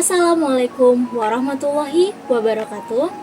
Assalamualaikum warahmatullahi wabarakatuh.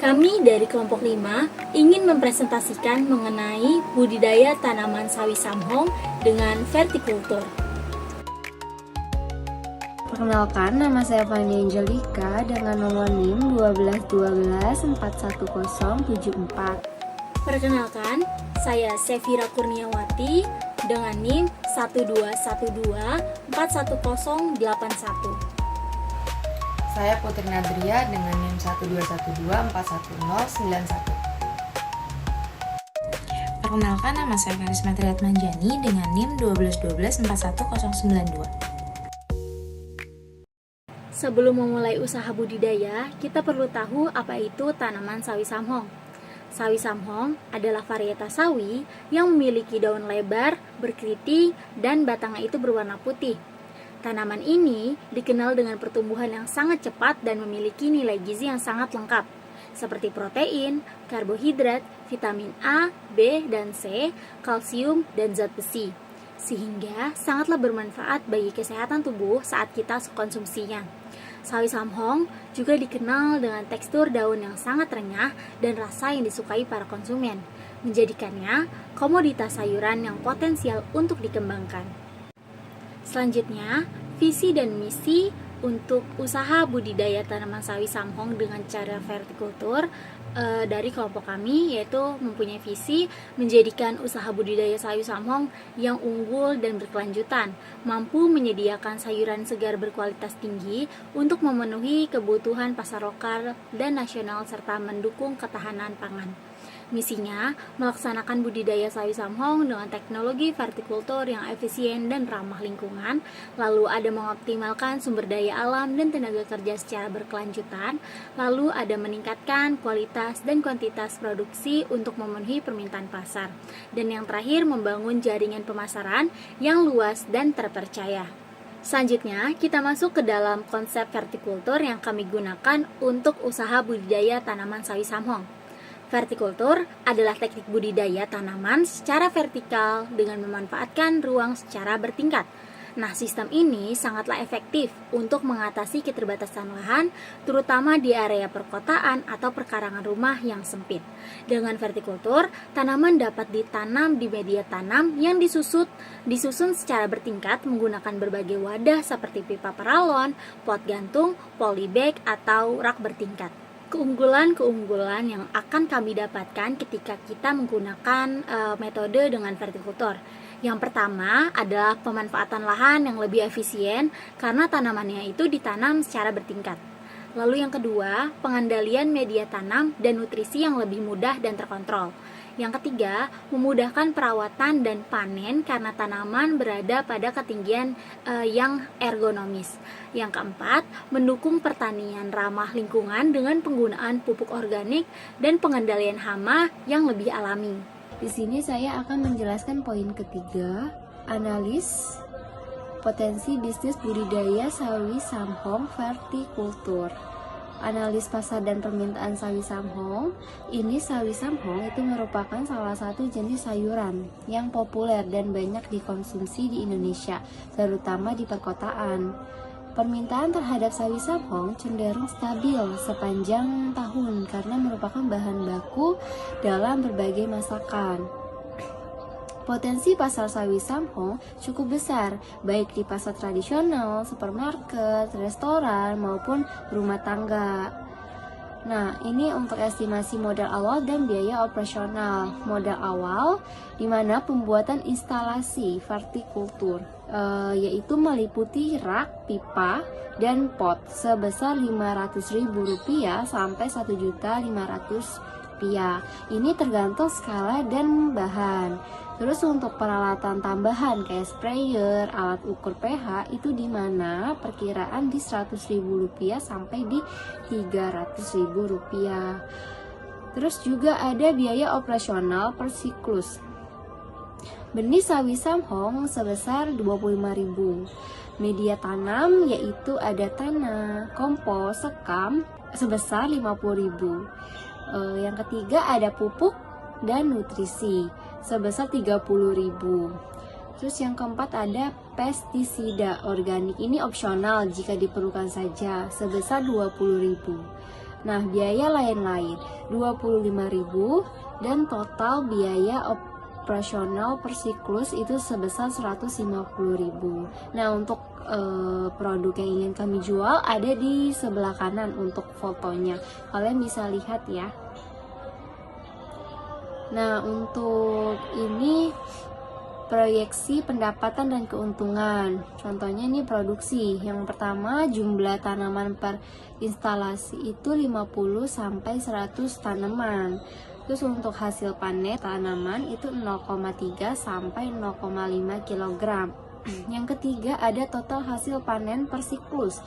Kami dari kelompok 5 ingin mempresentasikan mengenai budidaya tanaman sawi samhong dengan vertikultur. Perkenalkan, nama saya Fani Angelika dengan nomor NIM 121241074. Perkenalkan, saya Sefira Kurniawati dengan NIM 121241081. Saya Putri Nadria dengan NIM 121241091. Perkenalkan, nama saya Karisma Triatmanjani dengan NIM 121241092. Sebelum memulai usaha budidaya, kita perlu tahu apa itu tanaman sawi samhong. Sawi samhong adalah varietas sawi yang memiliki daun lebar, berkeriting, dan batangnya itu berwarna putih. Tanaman ini dikenal dengan pertumbuhan yang sangat cepat dan memiliki nilai gizi yang sangat lengkap, seperti protein, karbohidrat, vitamin A, B, dan C, kalsium, dan zat besi, sehingga sangatlah bermanfaat bagi kesehatan tubuh saat kita konsumsinya. Sawi samhong juga dikenal dengan tekstur daun yang sangat renyah dan rasa yang disukai para konsumen, menjadikannya komoditas sayuran yang potensial untuk dikembangkan. Selanjutnya, visi dan misi untuk usaha budidaya tanaman sawi samhong dengan cara vertikultur dari kelompok kami yaitu mempunyai visi menjadikan usaha budidaya sawi samhong yang unggul dan berkelanjutan, mampu menyediakan sayuran segar berkualitas tinggi untuk memenuhi kebutuhan pasar lokal dan nasional serta mendukung ketahanan pangan. Misinya, melaksanakan budidaya sawi samhong dengan teknologi vertikultur yang efisien dan ramah lingkungan, lalu ada mengoptimalkan sumber daya alam dan tenaga kerja secara berkelanjutan, lalu ada meningkatkan kualitas dan kuantitas produksi untuk memenuhi permintaan pasar, dan yang terakhir membangun jaringan pemasaran yang luas dan terpercaya. Selanjutnya, kita masuk ke dalam konsep vertikultur yang kami gunakan untuk usaha budidaya tanaman sawi samhong. Vertikultur adalah teknik budidaya tanaman secara vertikal dengan memanfaatkan ruang secara bertingkat. Nah, sistem ini sangatlah efektif untuk mengatasi keterbatasan lahan, terutama di area perkotaan atau perkarangan rumah yang sempit. Dengan vertikultur, tanaman dapat ditanam di media tanam yang disusun secara bertingkat menggunakan berbagai wadah seperti pipa paralon, pot gantung, polybag, atau rak bertingkat. Keunggulan-keunggulan yang akan kami dapatkan ketika kita menggunakan metode dengan vertikultur. Yang pertama adalah pemanfaatan lahan yang lebih efisien karena tanamannya itu ditanam secara bertingkat. Lalu yang kedua, pengandalian media tanam dan nutrisi yang lebih mudah dan terkontrol. Yang ketiga, memudahkan perawatan dan panen karena tanaman berada pada ketinggian yang ergonomis. Yang keempat, mendukung pertanian ramah lingkungan dengan penggunaan pupuk organik dan pengendalian hama yang lebih alami. Di sini saya akan menjelaskan poin ketiga, analis potensi bisnis budidaya sawi samhong vertikultur. Analis pasar dan permintaan sawi samhong. Ini sawi samhong itu merupakan salah satu jenis sayuran yang populer dan banyak dikonsumsi di Indonesia, terutama di perkotaan. Permintaan terhadap sawi samhong cenderung stabil sepanjang tahun karena merupakan bahan baku dalam berbagai masakan. Potensi pasar sawi samhong cukup besar, baik di pasar tradisional, supermarket, restoran, maupun rumah tangga. Nah, ini untuk estimasi modal awal dan biaya operasional. Modal awal, di mana pembuatan instalasi vertikultur, yaitu meliputi rak, pipa, dan pot sebesar Rp500.000 sampai Rp1.500.000. Ini tergantung skala dan bahan. Terus untuk peralatan tambahan kayak sprayer, alat ukur pH itu di mana perkiraan di Rp100.000 sampai di Rp300.000. Terus juga ada biaya operasional per siklus. Benih sawi samhong sebesar Rp25.000. Media tanam yaitu ada tanah, kompos, sekam sebesar Rp50.000. Yang ketiga ada pupuk dan nutrisi sebesar Rp30.000. Terus yang keempat ada pestisida organik. Ini opsional jika diperlukan saja, sebesar 20.000. Nah, biaya lain-lain 25.000 dan total biaya operasional per siklus itu sebesar 150.000. Nah, untuk produk yang ingin kami jual ada di sebelah kanan untuk fotonya. Kalian bisa lihat ya. Nah, untuk ini proyeksi pendapatan dan keuntungan. Contohnya ini produksi. Yang pertama, jumlah tanaman per instalasi itu 50 sampai 100 tanaman. Terus untuk hasil panen tanaman itu 0,3 sampai 0,5 kg. Yang ketiga ada total hasil panen per siklus,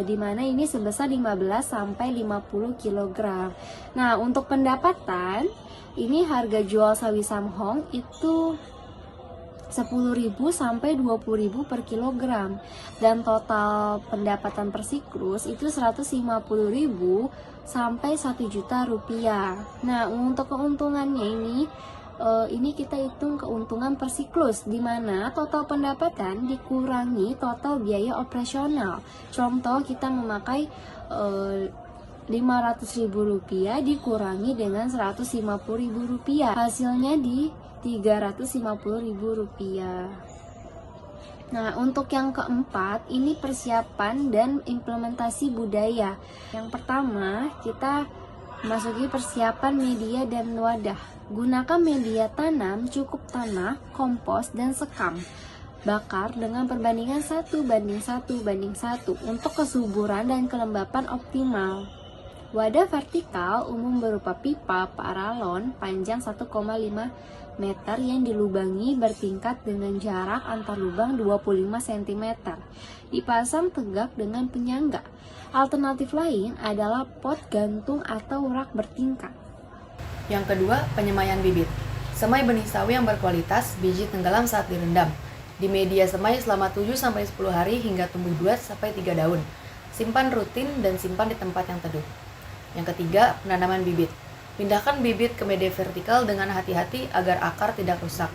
di mana ini sebesar 15 sampai 50 kg. Nah, untuk pendapatan ini harga jual sawi samhong itu 10.000 sampai 20.000 per kilogram, dan total pendapatan per siklus itu 150.000 sampai 1 juta rupiah. Nah, untuk keuntungannya ini kita hitung keuntungan per siklus, di mana total pendapatan dikurangi total biaya operasional. Contoh, kita memakai 500.000 rupiah dikurangi dengan 150.000 rupiah, hasilnya di 350.000 rupiah. Nah, untuk yang keempat, ini persiapan dan implementasi budaya. Yang pertama, kita masuki persiapan media dan wadah. Gunakan media tanam cukup tanah, kompos, dan sekam. Bakar dengan perbandingan 1:1:1 untuk kesuburan dan kelembapan optimal. Wadah vertikal umum berupa pipa paralon panjang 1,5 meter yang dilubangi bertingkat dengan jarak antar lubang 25 cm. Dipasang tegak dengan penyangga. Alternatif lain adalah pot gantung atau rak bertingkat. Yang kedua, penyemaian bibit. Semai benih sawi yang berkualitas, biji tenggelam saat direndam. Di media semai selama 7-10 hari hingga tumbuh 2-3 daun. Simpan rutin dan simpan di tempat yang teduh. Yang ketiga, penanaman bibit. Pindahkan bibit ke media vertikal dengan hati-hati agar akar tidak rusak.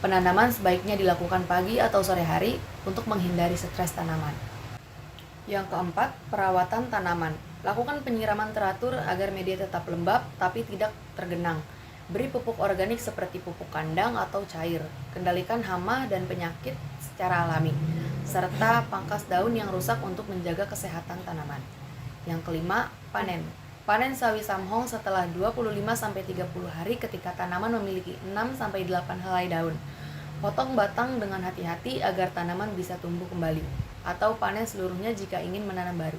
Penanaman sebaiknya dilakukan pagi atau sore hari untuk menghindari stres tanaman. Yang keempat, perawatan tanaman. Lakukan penyiraman teratur agar media tetap lembab tapi tidak tergenang. Beri pupuk organik seperti pupuk kandang atau cair. Kendalikan hama dan penyakit secara alami, serta pangkas daun yang rusak untuk menjaga kesehatan tanaman. Yang kelima, panen. Panen sawi samhong setelah 25-30 hari ketika tanaman memiliki 6-8 helai daun. Potong batang dengan hati-hati agar tanaman bisa tumbuh kembali, atau panen seluruhnya jika ingin menanam baru.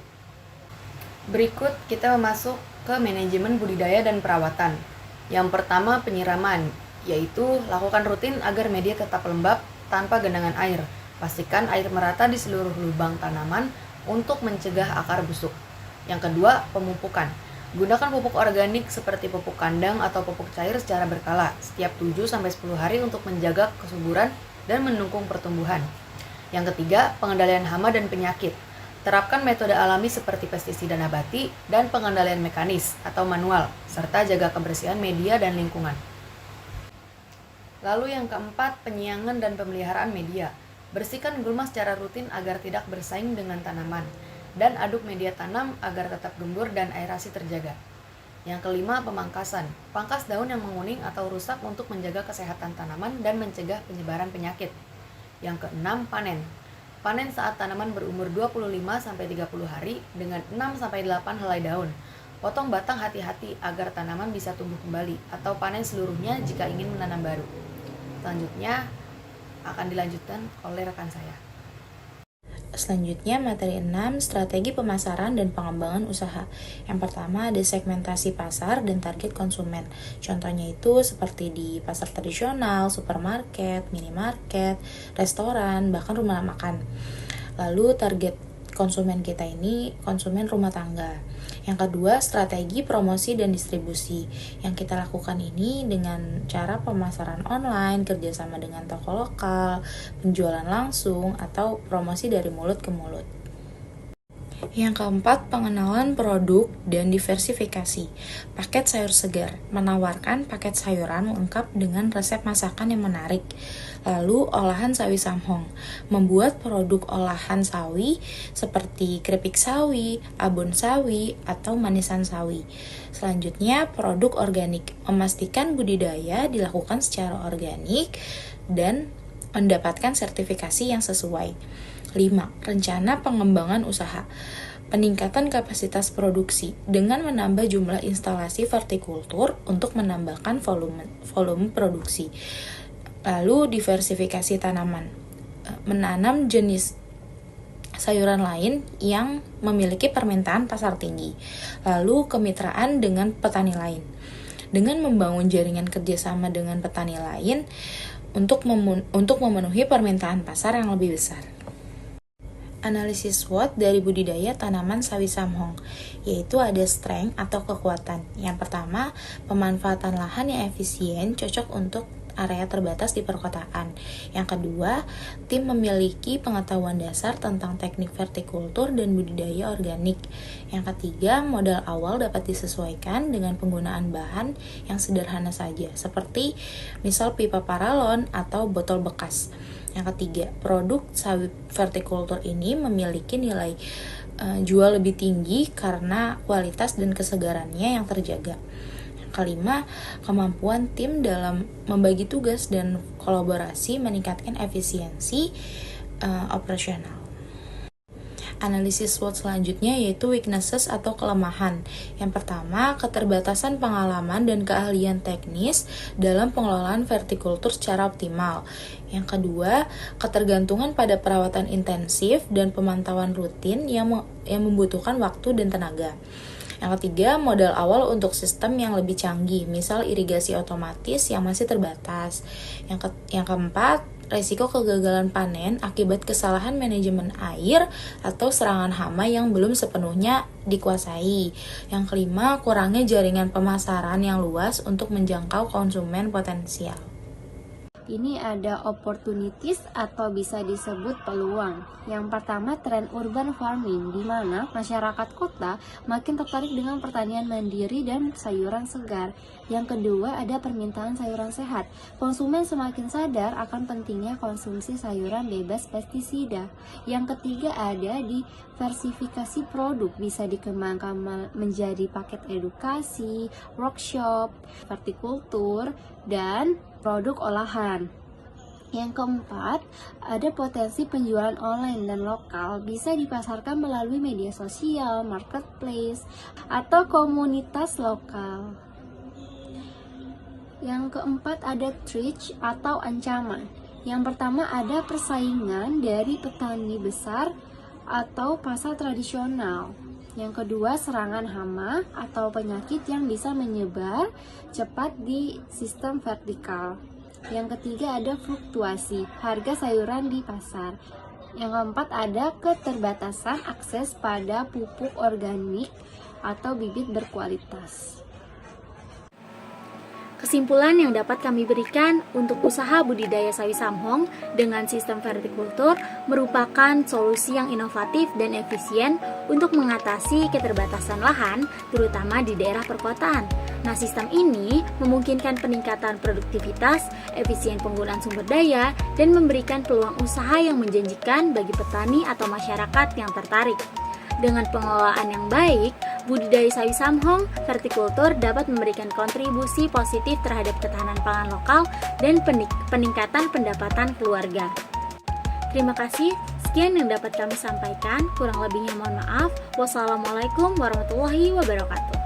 Berikut kita masuk ke manajemen budidaya dan perawatan. Yang pertama, penyiraman, yaitu lakukan rutin agar media tetap lembab tanpa genangan air. Pastikan air merata di seluruh lubang tanaman untuk mencegah akar busuk. Yang kedua, pemupukan. Gunakan pupuk organik seperti pupuk kandang atau pupuk cair secara berkala setiap 7-10 hari untuk menjaga kesuburan dan mendukung pertumbuhan. Yang ketiga, pengendalian hama dan penyakit. Terapkan metode alami seperti pestisida nabati dan pengendalian mekanis atau manual, serta jaga kebersihan media dan lingkungan. Lalu yang keempat, penyiangan dan pemeliharaan media. Bersihkan gulma secara rutin agar tidak bersaing dengan tanaman, dan aduk media tanam agar tetap gembur dan aerasi terjaga. Yang kelima, pemangkasan. Pangkas daun yang menguning atau rusak untuk menjaga kesehatan tanaman dan mencegah penyebaran penyakit. Yang keenam, panen. Panen saat tanaman berumur 25-30 hari dengan 6-8 helai daun. Potong batang hati-hati agar tanaman bisa tumbuh kembali, atau panen seluruhnya jika ingin menanam baru. Selanjutnya akan dilanjutkan oleh rekan saya. Selanjutnya, materi 6, strategi pemasaran dan pengembangan usaha. Yang pertama ada segmentasi pasar dan target konsumen. Contohnya itu seperti di pasar tradisional, supermarket, minimarket, restoran, bahkan rumah makan. Lalu target konsumen kita ini konsumen rumah tangga. Yang kedua, strategi promosi dan distribusi. Yang kita lakukan ini dengan cara pemasaran online, kerjasama dengan toko lokal, penjualan langsung, atau promosi dari mulut ke mulut. Yang keempat, pengenalan produk dan diversifikasi. Paket sayur segar menawarkan paket sayuran lengkap dengan resep masakan yang menarik. Lalu, olahan sawi samhong membuat produk olahan sawi seperti keripik sawi, abon sawi, atau manisan sawi. Selanjutnya, produk organik memastikan budidaya dilakukan secara organik dan mendapatkan sertifikasi yang sesuai. 5. Rencana pengembangan usaha. Peningkatan kapasitas produksi dengan menambah jumlah instalasi vertikultur untuk menambahkan volume produksi. Lalu diversifikasi tanaman. Menanam jenis sayuran lain yang memiliki permintaan pasar tinggi. Lalu kemitraan dengan petani lain. Dengan membangun jaringan kerjasama dengan petani lain untuk memenuhi permintaan pasar yang lebih besar. Analisis SWOT dari budidaya tanaman sawi samhong, yaitu ada strength atau kekuatan. Yang pertama, pemanfaatan lahan yang efisien cocok untuk area terbatas di perkotaan. Yang kedua, tim memiliki pengetahuan dasar tentang teknik vertikultur dan budidaya organik. Yang ketiga, modal awal dapat disesuaikan dengan penggunaan bahan yang sederhana saja, seperti misal pipa paralon atau botol bekas. Yang ketiga, produk sawi vertikultur ini memiliki nilai jual lebih tinggi karena kualitas dan kesegarannya yang terjaga. Kelima, kemampuan tim dalam membagi tugas dan kolaborasi meningkatkan efisiensi operasional. Analisis SWOT selanjutnya yaitu weaknesses atau kelemahan. Yang pertama, keterbatasan pengalaman dan keahlian teknis dalam pengelolaan vertikultur secara optimal. Yang kedua, ketergantungan pada perawatan intensif dan pemantauan rutin yang membutuhkan waktu dan tenaga. Yang ketiga, modal awal untuk sistem yang lebih canggih, misal irigasi otomatis yang masih terbatas. Yang keempat, resiko kegagalan panen akibat kesalahan manajemen air atau serangan hama yang belum sepenuhnya dikuasai. Yang kelima, kurangnya jaringan pemasaran yang luas untuk menjangkau konsumen potensial. Ini ada opportunities atau bisa disebut peluang. Yang pertama, tren urban farming, di mana masyarakat kota makin tertarik dengan pertanian mandiri dan sayuran segar. Yang kedua, ada permintaan sayuran sehat. Konsumen semakin sadar akan pentingnya konsumsi sayuran bebas pestisida. Yang ketiga, ada diversifikasi produk, bisa dikembangkan menjadi paket edukasi, workshop, vertikultur, dan produk olahan. Yang keempat, ada potensi penjualan online dan lokal, bisa dipasarkan melalui media sosial, marketplace, atau komunitas lokal. Yang keempat, ada threat atau ancaman. Yang pertama, ada persaingan dari petani besar atau pasar tradisional. Yang kedua, serangan hama atau penyakit yang bisa menyebar cepat di sistem vertikal. Yang ketiga, ada fluktuasi harga sayuran di pasar. Yang keempat, ada keterbatasan akses pada pupuk organik atau bibit berkualitas. Kesimpulan yang dapat kami berikan untuk usaha budidaya sawi samhong dengan sistem vertikultur merupakan solusi yang inovatif dan efisien untuk mengatasi keterbatasan lahan, terutama di daerah perkotaan. Nah, sistem ini memungkinkan peningkatan produktivitas, efisien penggunaan sumber daya, dan memberikan peluang usaha yang menjanjikan bagi petani atau masyarakat yang tertarik. Dengan pengelolaan yang baik, budidaya sawi samhong vertikultur dapat memberikan kontribusi positif terhadap ketahanan pangan lokal dan peningkatan pendapatan keluarga. Terima kasih, sekian yang dapat kami sampaikan. Kurang lebihnya mohon maaf. Wassalamualaikum warahmatullahi wabarakatuh.